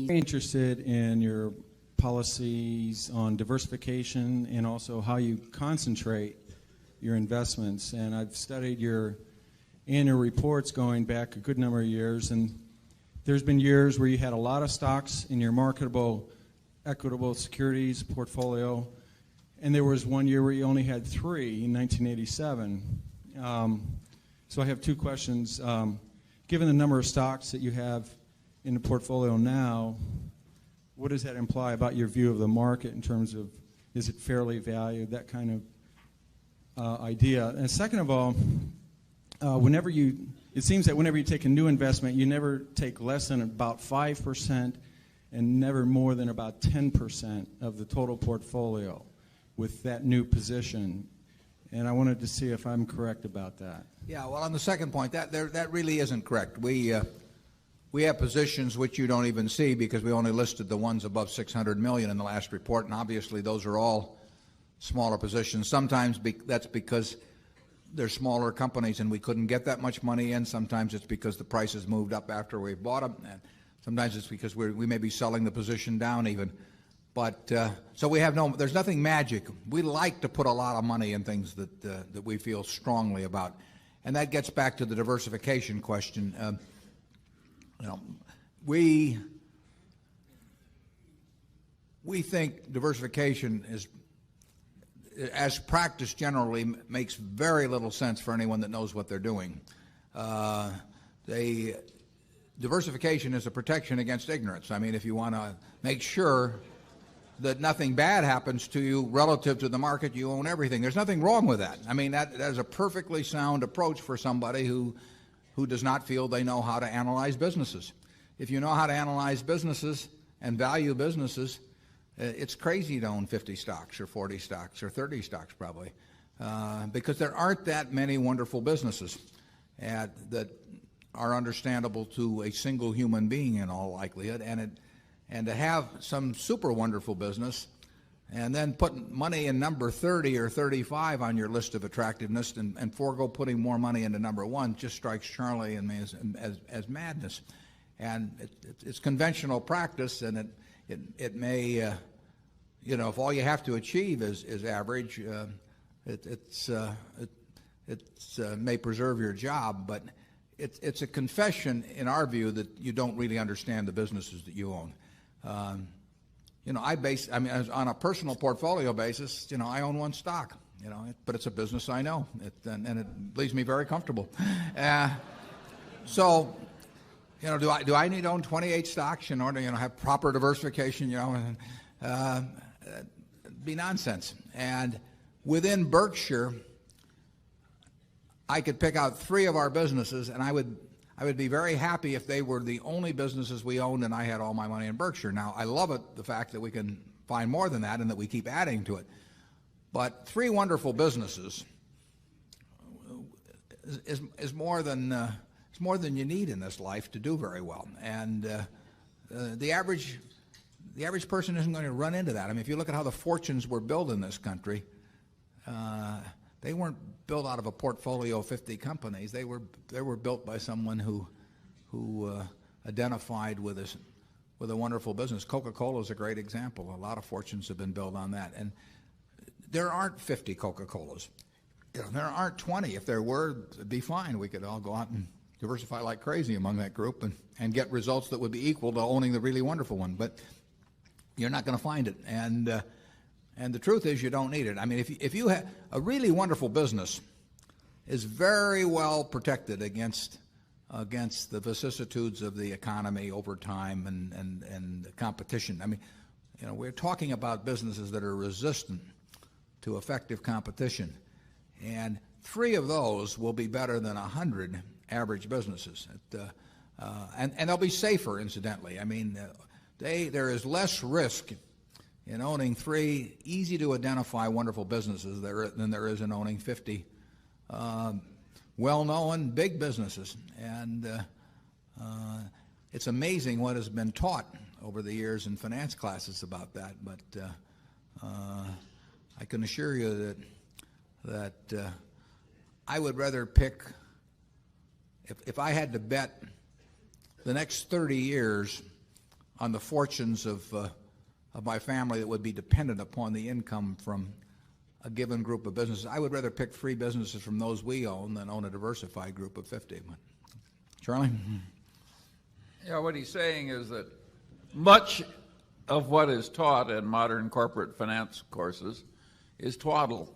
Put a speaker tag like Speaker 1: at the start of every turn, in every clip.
Speaker 1: interested in your policies on diversification and also how you concentrate your investments. And I've studied your annual reports going back a good number of years, and there's been years where you had a lot of stocks in your marketable equitable securities portfolio, and there was one year where you only had 3 in 1987. So I have 2 questions. Given the number of stocks that you have in the portfolio now, what does that imply about your view of the market in terms of, is it fairly valued, that kind of idea? And second of all, it seems that whenever you take a new investment, you never take less than about 5% and never more than about 10% of the total portfolio with that new position. And I wanted to see if I'm correct about that.
Speaker 2: Yeah, well, on the second point, that really isn't correct. We have positions which you don't even see because we only listed the ones above 600 million in the last report, and obviously those are all smaller positions. Sometimes that's because they're smaller companies and we couldn't get that much money in. Sometimes it's because the prices moved up after we bought them, and sometimes it's because we may be selling the position down even. But so there's nothing magic. We like to put a lot of money in things that we feel strongly about, and that gets back to the diversification question. We think diversification is, as practiced generally, makes very little sense for anyone that knows what they're doing. Diversification is a protection against ignorance. I mean, if you want to make sure that nothing bad happens to you relative to the market, you own everything. There's nothing wrong with that. I mean, that is a perfectly sound approach for somebody who does not feel they know how to analyze businesses. If you know how to analyze businesses and value businesses, it's crazy to own 50 stocks or 40 stocks or 30 stocks probably, because there aren't that many wonderful businesses that are understandable to a single human being in all likelihood, and to have some super wonderful business and then put money in number 30 or 35 on your list of attractiveness and forego putting more money into number 1 just strikes Charlie and me as madness. And it's conventional practice, and it may, if all you have to achieve is average, it may preserve your job, but it's a confession in our view that you don't really understand the businesses that you own. On a personal portfolio basis, I own 1 stock, but it's a business I know, and it leaves me very comfortable. So, do I need to own 28 stocks in order to have proper diversification? It'd be nonsense. And within Berkshire, I could pick out 3 of our businesses, and I would be very happy if they were the only businesses we owned and I had all my money in Berkshire. Now, I love the fact that we can find more than that and that we keep adding to it. But 3 wonderful businesses is more than you need in this life to do very well. And the average person isn't going to run into that. I mean, if you look at how the fortunes were built in this country, they weren't built out of a portfolio of 50 companies. They were built by someone who identified with a wonderful business. Coca-Cola is a great example. A lot of fortunes have been built on that. And there aren't 50 Coca-Colas. There aren't 20. If there were, it'd be fine. We could all go out and diversify like crazy among that group and get results that would be equal to owning the really wonderful one. But you're not going to find it. And the truth is you don't need it. I mean, if you have a really wonderful business is very well protected against the vicissitudes of the economy over time and competition. I mean, we're talking about businesses that are resistant to effective competition. And 3 of those will be better than 100 average businesses. And they'll be safer, incidentally. I mean, there is less risk in owning 3 easy-to-identify wonderful businesses than there is in owning 50 well-known big businesses. And it's amazing what has been taught over the years in finance classes about that. But I can assure you that I would rather pick, if I had to bet the next 30 years on the fortunes of my family that would be dependent upon the income from a given group of businesses. I would rather pick 3 businesses from those we own than own a diversified group of 50. Charlie?
Speaker 3: Yeah, what he's saying is that much of what is taught in modern corporate finance courses is twaddle.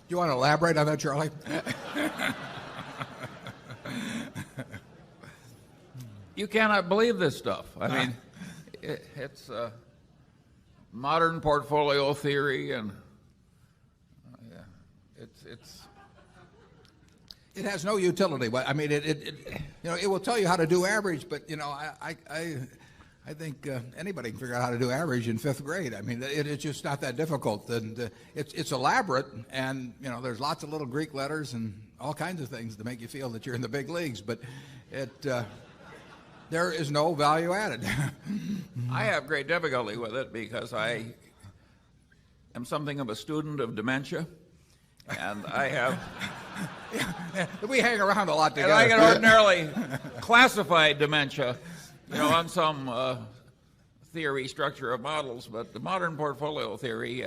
Speaker 2: You want to elaborate on that, Charlie?
Speaker 3: You cannot believe this stuff. I mean, it's modern portfolio theory, and
Speaker 2: it has no utility. I mean, it will tell you how to do average, but I think anybody can figure out how to do average in 5th grade. I mean, it's just not that difficult, and it's elaborate, and there's lots of little Greek letters and all kinds of things to make you feel that you're in the big leagues, but there is no value added.
Speaker 3: I have great difficulty with it because I am something of a student of dementia, and I have.
Speaker 2: We hang around a lot together.
Speaker 3: And I can ordinarily classify dementia, on some theory structure of models, but the modern portfolio theory,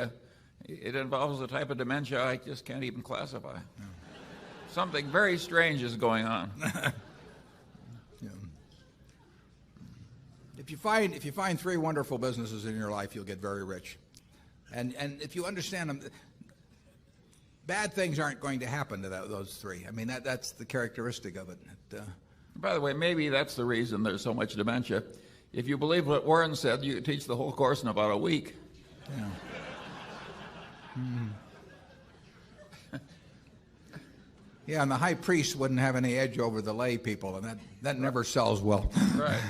Speaker 3: it involves a type of dementia I just can't even classify. No. Something very strange is going on.
Speaker 2: Yeah. If you find 3 wonderful businesses in your life, you'll get very rich. And if you understand them, bad things aren't going to happen to those 3. I mean, that's the characteristic of it.
Speaker 3: By the way, maybe that's the reason there's so much dementia. If you believe what Warren said, you could teach the whole course in about a week.
Speaker 2: Yeah. Yeah, and the high priest wouldn't have any edge over the lay people, and that never sells well.
Speaker 3: Right.